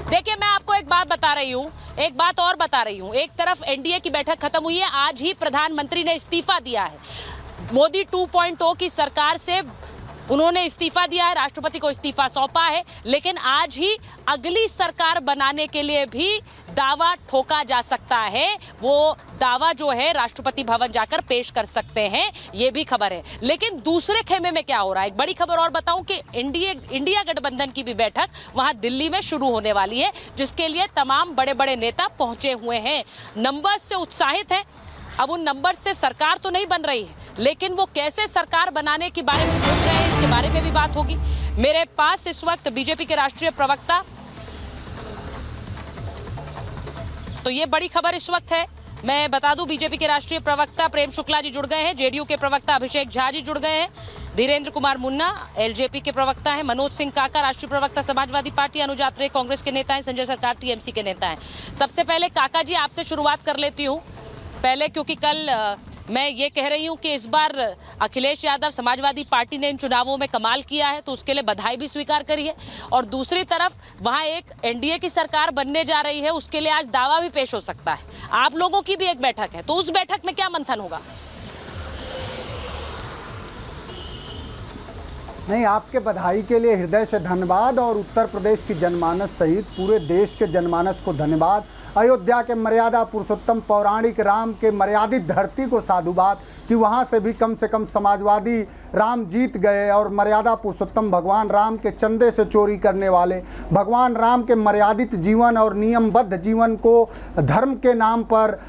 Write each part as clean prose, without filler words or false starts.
देखिए, मैं आपको एक बात बता रही हूँ, एक बात और बता रही हूँ। एक तरफ एनडीए की बैठक खत्म हुई है, आज ही प्रधानमंत्री ने इस्तीफा दिया है। मोदी 2.0 की सरकार से उन्होंने इस्तीफा दिया है, राष्ट्रपति को इस्तीफा सौंपा है, लेकिन आज ही अगली सरकार बनाने के लिए भी दावा ठोका जा सकता है। वो दावा जो है राष्ट्रपति भवन जाकर पेश कर सकते हैं, ये भी खबर है। लेकिन दूसरे खेमे में क्या हो रहा है, एक बड़ी खबर और बताऊं कि इंडिया गठबंधन की भी बैठक वहां दिल्ली में शुरू होने वाली है, जिसके लिए तमाम बड़े बड़े नेता पहुंचे हुए हैं, नंबर्स से उत्साहित हैं। अब उन नंबर से सरकार तो नहीं बन रही है, लेकिन वो कैसे सरकार बनाने के बारे में सोच रहे हैं, इसके बारे में भी बात होगी। मेरे पास इस वक्त बीजेपी के राष्ट्रीय प्रवक्ता, तो ये बड़ी खबर इस वक्त है, मैं बता दूं, बीजेपी के राष्ट्रीय प्रवक्ता प्रेम शुक्ला जी जुड़ गए हैं, जेडीयू के प्रवक्ता अभिषेक झा जी जुड़ गए हैं, धीरेन्द्र कुमार मुन्ना एलजेपी के प्रवक्ता हैं, मनोज सिंह काका राष्ट्रीय प्रवक्ता समाजवादी पार्टी, अनुज आत्रे कांग्रेस के नेता हैं, संजय सरकार टीएमसी के नेता हैं। सबसे पहले काका जी आपसे शुरुआत कर लेती हूँ, पहले क्योंकि कल मैं ये कह रही हूं कि इस बार अखिलेश यादव समाजवादी पार्टी ने इन चुनावों में कमाल किया है, तो उसके लिए बधाई भी स्वीकार करी है, और दूसरी तरफ वहां एक एनडीए की सरकार बनने जा रही है, उसके लिए आज दावा भी पेश हो सकता है। आप लोगों की भी एक बैठक है, तो उस बैठक में क्या मंथन होगा? नहीं, आपके बधाई के लिए हृदय से धन्यवाद, और उत्तर प्रदेश की जनमानस सहित पूरे देश के जनमानस को धन्यवाद। अयोध्या के मर्यादा पुरुषोत्तम पौराणिक राम के मर्यादित धरती को साधुवाद कि वहाँ से भी कम से कम समाजवादी राम जीत गए, और मर्यादा पुरुषोत्तम भगवान राम के चंदे से चोरी करने वाले, भगवान राम के मर्यादित जीवन और नियमबद्ध जीवन को धर्म के नाम पर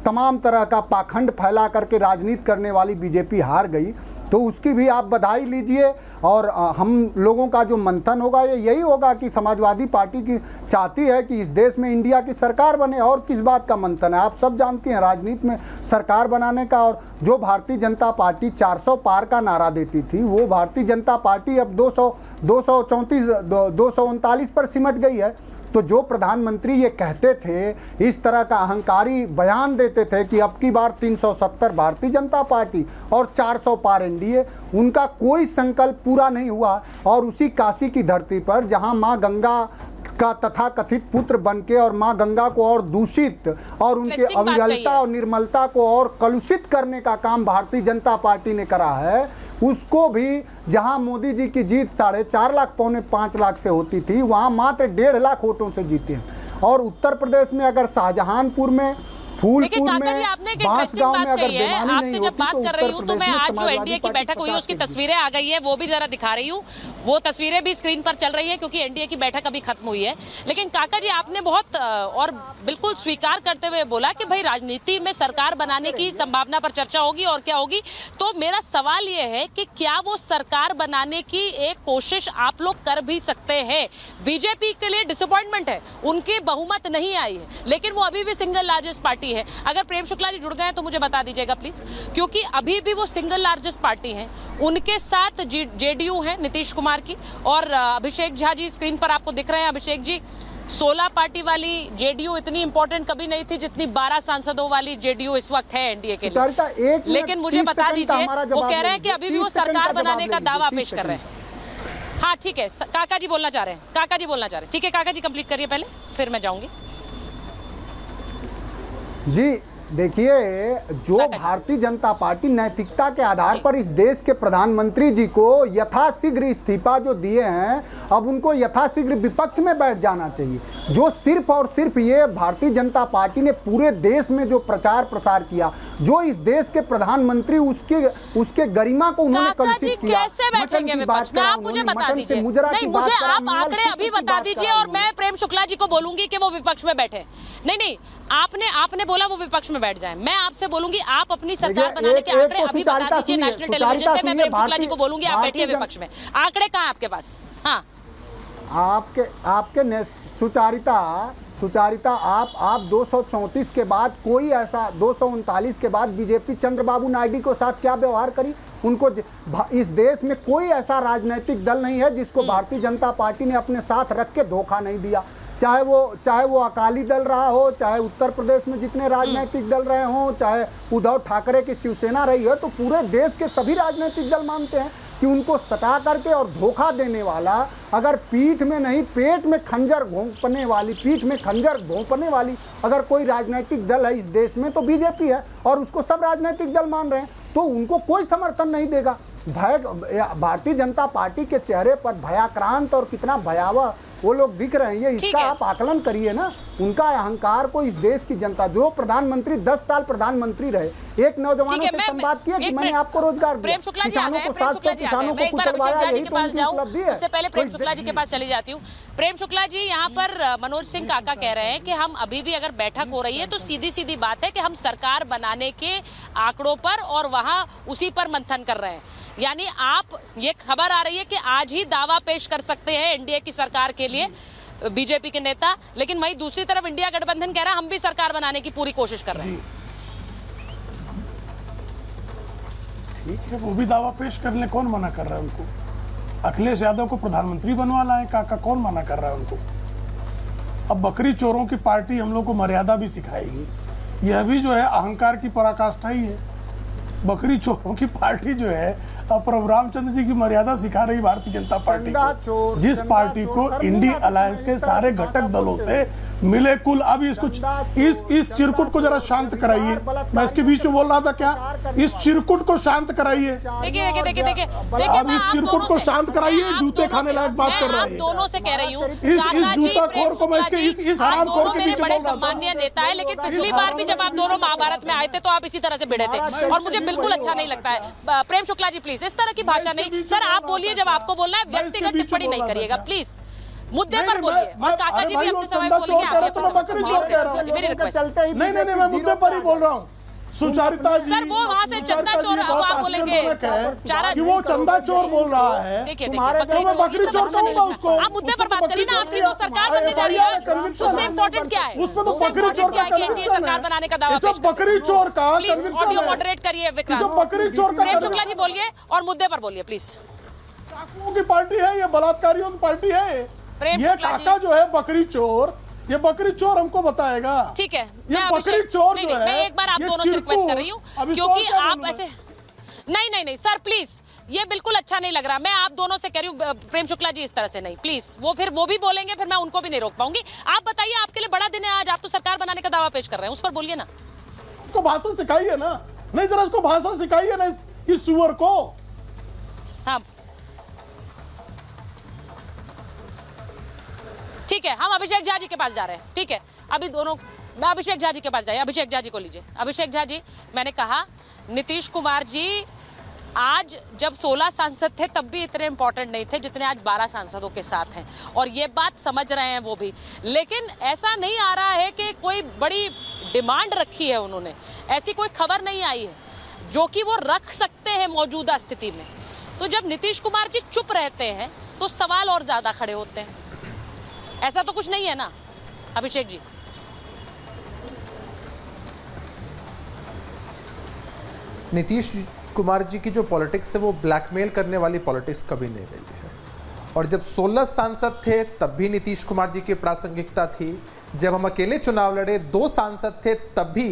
तमाम तरह का पाखंड फैला करके राजनीति करने वाली बीजेपी हार गई। तो उसकी भी आप बधाई लीजिए, और हम लोगों का जो मंथन होगा ये यही होगा कि समाजवादी पार्टी की चाहती है कि इस देश में इंडिया की सरकार बने, और किस बात का मंथन है। आप सब जानते हैं राजनीति में सरकार बनाने का, और जो भारतीय जनता पार्टी 400 पार का नारा देती थी, वो भारतीय जनता पार्टी अब 239 पर सिमट गई है। तो जो प्रधानमंत्री ये कहते थे, इस तरह का अहंकारी बयान देते थे कि अब की बार 370 भारतीय जनता पार्टी और 400 पार एनडीए, उनका कोई संकल्प पूरा नहीं हुआ। और उसी काशी की धरती पर जहां मां गंगा का तथाकथित पुत्र बनके और मां गंगा को और दूषित और उनके अविरलता और निर्मलता को और कलुषित करने का काम भारतीय जनता पार्टी ने करा है, उसको भी जहां मोदी जी की जीत 4.5 लाख पौने 5 लाख से होती थी, वहां मात्र 1.5 लाख वोटों से जीते हैं। और उत्तर प्रदेश में अगर शाहजहांपुर में, फूलपुर में, बांसगांव में अगर बेईमानी आपसे नहीं जब होती, बात तो कर रही हूँ तो मैं आज जो एनडीए की बैठक हुई है उसकी तस्वीरें तस्वीरें आ गई है, वो भी जरा दिखा रही हूँ। वो तस्वीरें भी स्क्रीन पर चल रही है क्योंकि एनडीए की बैठक अभी खत्म हुई है। लेकिन काका जी, आपने बहुत और बिल्कुल स्वीकार करते हुए बोला कि भाई राजनीति में सरकार बनाने की संभावना पर चर्चा होगी और क्या होगी। तो मेरा सवाल ये है कि क्या वो सरकार बनाने की एक कोशिश आप लोग कर भी सकते हैं? बीजेपी के लिए डिसअपॉइंटमेंट है, उनकी बहुमत नहीं आई है, लेकिन वो अभी भी सिंगल लार्जेस्ट पार्टी है। अगर प्रेम शुक्ला जी जुड़ गए हैं तो मुझे बता दीजिएगा प्लीज, क्योंकि अभी भी वो सिंगल लार्जेस्ट पार्टी है। उनके साथ जेडीयू है नीतीश कुमार की, और अभिषेक झा जी स्क्रीन पर आपको दिख रहे हैं। अभिषेक जी, 16 पार्टी वाली जेडीयू इतनी इंपॉर्टेंट कभी नहीं थी जितनी 12 सांसदों वाली जेडीयू इस वक्त है एनडीए के लिए। लेकिन मुझे बता दीजिए, वो कह रहे हैं कि अभी भी वो सरकार बनाने का दावा पेश कर रहे हैं। हाँ ठीक है, काका जी बोलना चाह रहे हैं, काका जी बोलना चाह रहे हैं। ठीक है काका जी, कंप्लीट करिए पहले, फिर मैं जाऊंगी। जी देखिए, जो भारतीय जनता पार्टी नैतिकता के आधार पर इस देश के प्रधानमंत्री जी को यथाशीघ्र इस्तीफा जो दिए हैं, अब उनको यथाशीघ्र विपक्ष में बैठ जाना चाहिए। जो सिर्फ और सिर्फ ये भारतीय जनता पार्टी ने पूरे देश में जो प्रचार प्रसार किया, जो इस देश के प्रधानमंत्री उसके गरिमा को उन्होंने कलुषित किया। कैसे बैठेंगे विपक्ष में, आप मुझे बता दीजिए। नहीं, मुझे आप आंकड़े अभी बता दीजिए और मैं प्रेम शुक्ला जी को बोलूंगी कि वो विपक्ष में बैठे। नहीं, आपने बोला वो विपक्ष में बैठ जाए, मैं आपसे बोलूंगी आप अपनी सरकार बनाने के आंकड़े अभी बता दीजिए नेशनल टेलीविजन पे। मैं प्रेम शुक्ला जी को बोलूंगी आप बैठिए विपक्ष में। आंकड़े कहाँ आपके पास? हाँ, आपके सुचारिता आप 234 के बाद कोई ऐसा 239 के बाद बीजेपी चंद्रबाबू नायडू के साथ क्या व्यवहार करी? उनको इस देश में कोई ऐसा राजनीतिक दल नहीं है जिसको भारतीय जनता पार्टी ने अपने साथ रख के धोखा नहीं दिया। चाहे वो अकाली दल रहा हो, चाहे उत्तर प्रदेश में जितने राजनीतिक दल रहे हों, चाहे उद्धव ठाकरे की शिवसेना रही है, तो पूरे देश के सभी राजनीतिक दल मानते हैं कि उनको सता करके और धोखा देने वाला अगर पीठ में नहीं पेट में खंजर घोंपने वाली, पीठ में खंजर घोंपने वाली अगर कोई राजनीतिक दल है इस देश में तो बीजेपी है, और उसको सब राजनीतिक दल मान रहे हैं, तो उनको कोई समर्थन नहीं देगा। भय, भारतीय जनता पार्टी के चेहरे पर भयाक्रांत और कितना भयावह वो लोग दिख रहे हैं, ये इसका आप आकलन करिए ना। उनका अहंकार को इस देश की जनता, जो प्रधानमंत्री 10 साल प्रधानमंत्री रहे, एक नौजवानों से संवाद किया कि मैंने आपको रोजगार दिया, प्रेम शुक्ला जी आ गए, प्रेम शुक्ला जी आ गए, मैं एक बार अभिषेक झा जी के पास जाऊं, उससे पहले प्रेम शुक्ला जी के पास चली जाती हूँ। प्रेम शुक्ला जी, यहाँ पर मनोज सिंह काका कह रहे हैं कि हम अभी भी अगर बैठक हो रही है तो सीधी सीधी बात है कि हम सरकार बनाने के आंकड़ों पर और वहाँ उसी पर मंथन कर रहे हैं। यानी आप, ये खबर आ रही है कि आज ही दावा पेश कर सकते हैं एनडीए की सरकार के लिए बीजेपी के नेता, लेकिन वहीं दूसरी तरफ इंडिया गठबंधन कह रहा है हम भी सरकार बनाने की पूरी कोशिश कर रहे हैं। ठीक है, वो भी दावा पेश करने, कौन मना कर रहा है उनको? अखिलेश यादव को प्रधानमंत्री बनवा लाए काका, कौन मना कर रहा है उनको? अब बकरी चोरों की पार्टी हम लोग को मर्यादा भी सिखाएगी। यह भी जो है अहंकार की पराकाष्ठा ही है। बकरी चोरों की पार्टी जो है अब प्रभु रामचंद्र जी की मर्यादा सिखा रही भारतीय जनता पार्टी को, जिस पार्टी को इंडी अलायंस के सारे घटक दलों से मिले कुल। अब इसको इस चिरकुट को जरा शांत कराइए। मैं इसके बीच में बोल रहा था क्या, इस चिरकुट को शांत कराइए। देखिए अब इस चिरकुट को शांत कराइए, जूते खाने लायक बात कर रहे हैं। दोनों से कह रही हूँ, इस जूता खोर को मैं इस हराम खोर के बीच बड़े सम्मानीय नेता है, लेकिन पिछली बार भी जब आप दोनों महाभारत में आए थे तो आप इसी तरह से भिड़े थे और मुझे बिल्कुल अच्छा नहीं लगता है। प्रेम शुक्ला जी प्लीज, इस तरह की भाषा नहीं। सर आप बोलिए जब आपको बोलना है, व्यक्तिगत टिप्पणी नहीं करिएगा प्लीज, मुद्दे पर बोलिए। और काका जी भी अपने समय बोलेंगे, मेरी रिक्वेस्ट। नहीं, मैं मुद्दे पर ही बोल रहा हूँ। सुचारिता जी, सर वो वहाँ से चंदा चोर आप बोलेंगे, कि वो चंदा चोर बोल रहा है। देखिए तो मैं बकरी चोर कहूंगा उसको। आप मुद्दे पर बात करिए ना, आपकी तो सरकार बनने जा रही है, उससे इम्पोर्टेंट क्या है? उसमें तो बकरी चोर का एनडीए सरकार बनाने का दावा पेश बकरी चोर का ऑडियो मॉडरेट करिए विक्रांत। बकरी चोर का प्रेम शुक्ला जी बोलिए और मुद्दे पर बोलिए प्लीज। डाकुओं की पार्टी है, ये बलात्कारियों की पार्टी है। ये काका जो है बकरी चोर, ये बकरी चोर हमको बताएगा। ठीक है, ये बकरी चोर जो है, मैं एक बार आप दोनों से रिक्वेस्ट कर रही हूँ, क्योंकि आप ऐसे नहीं सर प्लीज, ये बिल्कुल अच्छा नहीं लग रहा। मैं आप दोनों से कह रही हूँ, प्रेम शुक्ला जी इस तरह से नहीं प्लीज, वो भी बोलेंगे, फिर मैं उनको भी नहीं रोक पाऊंगी। आप बताइए, आपके लिए बड़ा दिन है आज, आप तो सरकार बनाने का दावा पेश कर रहे हैं, उस पर बोलिए ना। उसको भाषा सिखाइए ना, नहीं जरा उसको भाषा सिखाइए ना इस सुअर को। हाँ ठीक है, हम अभिषेक झा जी के पास जा रहे हैं। ठीक है, अभी दोनों, मैं अभिषेक झा जी के पास जाइए, अभिषेक झा जी को लीजिए। अभिषेक झा जी, मैंने कहा नीतीश कुमार जी आज जब 16 सांसद थे तब भी इतने इंपॉर्टेंट नहीं थे जितने आज 12 सांसदों के साथ हैं, और ये बात समझ रहे हैं वो भी। लेकिन ऐसा नहीं आ रहा है कि कोई बड़ी डिमांड रखी है उन्होंने, ऐसी कोई खबर नहीं आई है जो कि वो रख सकते हैं मौजूदा स्थिति में। तो जब नीतीश कुमार जी चुप रहते हैं तो सवाल और ज़्यादा खड़े होते हैं। ऐसा तो कुछ नहीं है ना अभिषेक जी? नीतीश कुमार जी की जो पॉलिटिक्स है वो ब्लैकमेल करने वाली पॉलिटिक्स कभी नहीं रही है। और जब 16 सांसद थे तब भी नीतीश कुमार जी की प्रासंगिकता थी। जब हम अकेले चुनाव लड़े 2 सांसद थे तब भी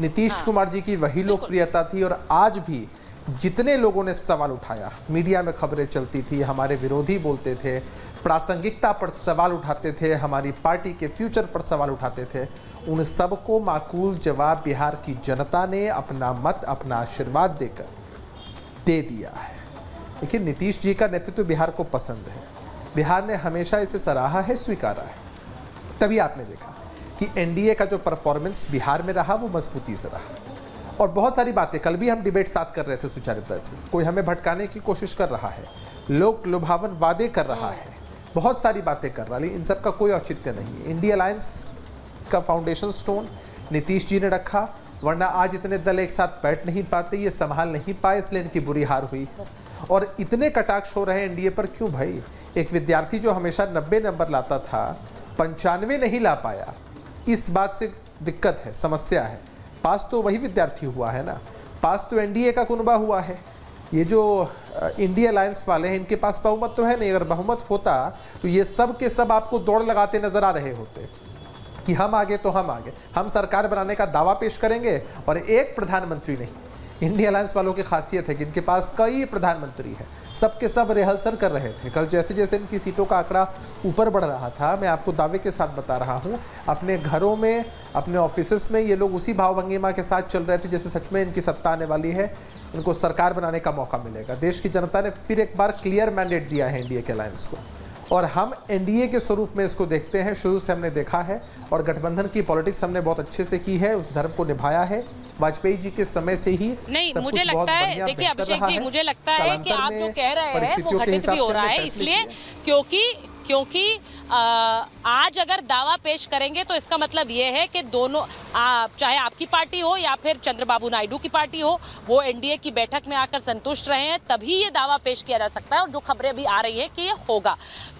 नीतीश कुमार जी की वही लोकप्रियता थी। और आज भी जितने लोगों ने सवाल उठाया, मीडिया में खबरें चलती थी, हमारे विरोधी बोलते थे, प्रासंगिकता पर सवाल उठाते थे, हमारी पार्टी के फ्यूचर पर सवाल उठाते थे, उन सबको माकूल जवाब बिहार की जनता ने अपना मत, अपना आशीर्वाद देकर दे दिया है। लेकिन नीतीश जी का नेतृत्व बिहार को पसंद है, बिहार ने हमेशा इसे सराहा है, स्वीकारा है। तभी आपने देखा कि एनडीए का जो परफॉर्मेंस बिहार में रहा वो मजबूती से रहा। और बहुत सारी बातें, कल भी हम डिबेट साथ कर रहे थे सुचारिता जी, कोई हमें भटकाने की कोशिश कर रहा है, लोक लुभावन वादे कर रहा है, बहुत सारी बातें कर रहा है, लेकिन इन सब का कोई औचित्य नहीं है। इंडिया अलायंस का फाउंडेशन स्टोन नीतीश जी ने रखा, वरना आज इतने दल एक साथ बैठ नहीं पाते, ये संभाल नहीं पाए, इसलिए इनकी बुरी हार हुई। और इतने कटाक्ष हो रहे हैं एनडीए पर, क्यों भाई? एक विद्यार्थी जो हमेशा 90 नंबर लाता था 95 नहीं ला पाया, इस बात से दिक्कत है, समस्या है। पास तो वही विद्यार्थी हुआ है ना, पास तो एनडीए का कुनबा हुआ है। ये जो इंडिया अलायंस वाले हैं, इनके पास बहुमत तो है नहीं। अगर बहुमत होता तो ये सब के सब आपको दौड़ लगाते नजर आ रहे होते कि हम आगे तो हम आगे, हम सरकार बनाने का दावा पेश करेंगे और एक प्रधानमंत्री नहीं, इंडिया अलायंस वालों की खासियत है कि इनके पास कई प्रधानमंत्री हैं, सबके सब रिहर्सल कर रहे थे। कल जैसे जैसे इनकी सीटों का आंकड़ा ऊपर बढ़ रहा था, मैं आपको दावे के साथ बता रहा हूँ, अपने घरों में, अपने ऑफिसेस में ये लोग उसी भाव भंगिमा के साथ चल रहे थे जैसे सच में इनकी सत्ता आने वाली है, इनको सरकार बनाने का मौका मिलेगा। देश की जनता ने फिर एक बार क्लियर मैंडेट दिया है एनडीए के अलायंस को, और हम एनडीए के स्वरूप में इसको देखते हैं। शुरू से हमने देखा है और गठबंधन की पॉलिटिक्स हमने बहुत अच्छे से की है, उस धर्म को निभाया है। वाजपेयी जी के समय से ही नहीं, सब मुझे कुछ बहुत लगता है, बढ़िया देखिए बेहतर अभिषेक रहा जी, है। मुझे लगता है कि आप जो कह रहे हैं वो घटित भी हो रहा है, इसलिए क्योंकि आज अगर दावा पेश करेंगे तो इसका मतलब ये है कि दोनों, चाहे आपकी पार्टी हो या फिर चंद्रबाबू नायडू की पार्टी हो, वो एनडीए की बैठक में आकर संतुष्ट रहे हैं, तभी ये दावा पेश किया जा सकता है। और जो खबरें अभी आ रही है कि ये होगा,